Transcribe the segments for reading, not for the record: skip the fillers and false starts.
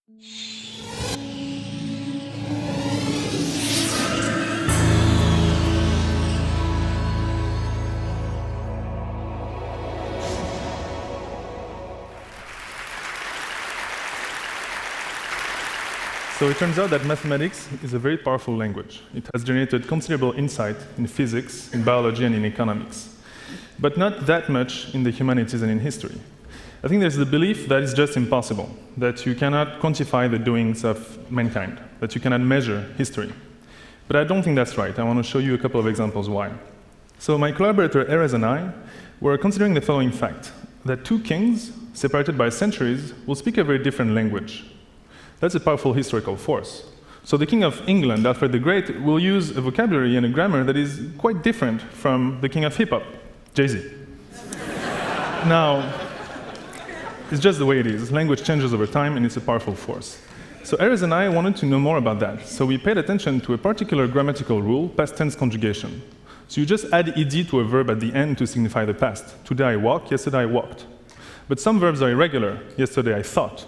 So it turns out that mathematics is a very powerful language. It has generated considerable insight in physics, in biology, and in economics, but not that much in the humanities and in history. I think there's the belief that it's just impossible, that you cannot quantify the doings of mankind, that you cannot measure history. But I don't think that's right. I want to show you a couple of examples why. So my collaborator Erez and I were considering the following fact, that two kings, separated by centuries, will speak a very different language. That's a powerful historical force. So the King of England, Alfred the Great, will use a vocabulary and a grammar that is quite different from the King of Hip-Hop, Jay-Z. Now, it's just the way it is. Language changes over time, and it's a powerful force. So Erez and I wanted to know more about that. So we paid attention to a particular grammatical rule, past tense conjugation. So you just add ed to a verb at the end to signify the past. Today I walk, yesterday I walked. But some verbs are irregular. Yesterday I thought.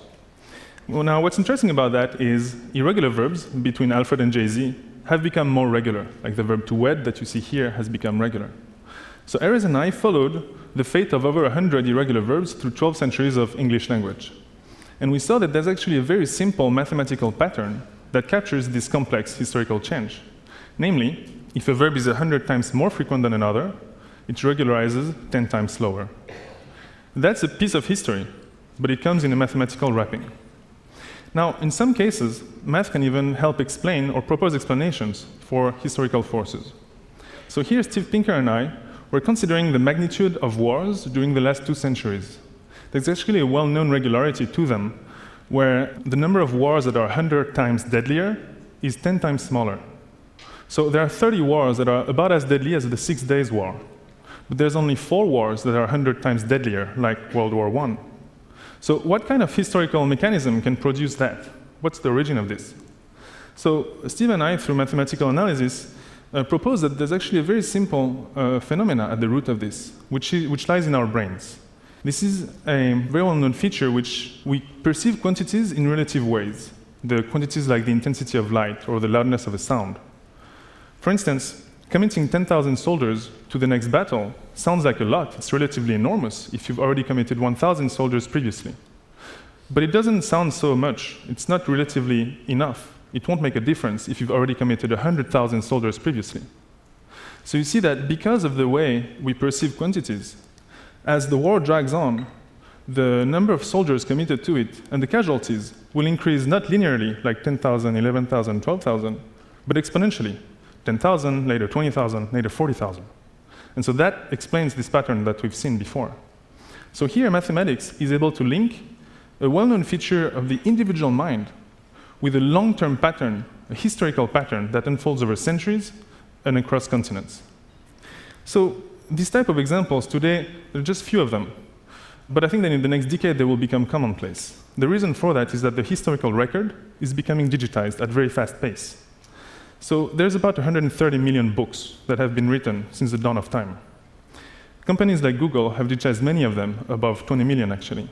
Well, now, what's interesting about that is irregular verbs between Alfred and Jay-Z have become more regular, like the verb to wed that you see here has become regular. So Erez and I followed the fate of over 100 irregular verbs through 12 centuries of English language. And we saw that there's actually a very simple mathematical pattern that captures this complex historical change. Namely, if a verb is 100 times more frequent than another, it regularizes 10 times slower. That's a piece of history, but it comes in a mathematical wrapping. Now, in some cases, math can even help explain or propose explanations for historical forces. So here, Steve Pinker and I were considering the magnitude of wars during the last 2 centuries. There's actually a well-known regularity to them, where the number of wars that are 100 times deadlier is 10 times smaller. So there are 30 wars that are about as deadly as the 6 Days War. But there's only 4 wars that are 100 times deadlier, like World War I. So what kind of historical mechanism can produce that? What's the origin of this? So Steve and I, through mathematical analysis, propose that there's actually a very simple phenomena at the root of this, which lies in our brains. This is a very well-known feature which we perceive quantities in relative ways, the quantities like the intensity of light or the loudness of a sound. For instance, committing 10,000 soldiers to the next battle sounds like a lot. It's relatively enormous if you've already committed 1,000 soldiers previously. But it doesn't sound so much. It's not relatively enough. It won't make a difference if you've already committed 100,000 soldiers previously. So you see that because of the way we perceive quantities, as the war drags on, the number of soldiers committed to it and the casualties will increase not linearly, like 10,000, 11,000, 12,000, but exponentially. 10,000, later 20,000, later 40,000. And so that explains this pattern that we've seen before. So here, mathematics is able to link a well-known feature of the individual mind with a long-term pattern, a historical pattern that unfolds over centuries and across continents. So these type of examples today, there are just few of them. But I think that in the next decade, they will become commonplace. The reason for that is that the historical record is becoming digitized at very fast pace. So there's about 130 million books that have been written since the dawn of time. Companies like Google have digitized many of them, above 20 million actually.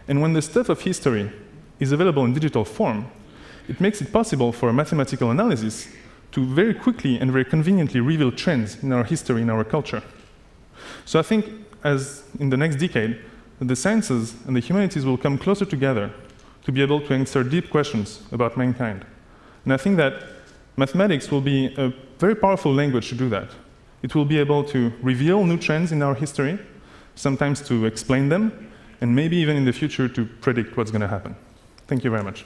And when the stuff of history is available in digital form, it makes it possible for a mathematical analysis to very quickly and very conveniently reveal trends in our history, in our culture. So I think as in the next decade, the sciences and the humanities will come closer together to be able to answer deep questions about mankind. And I think that mathematics will be a very powerful language to do that. It will be able to reveal new trends in our history, sometimes to explain them, and maybe even in the future to predict what's going to happen. Thank you very much.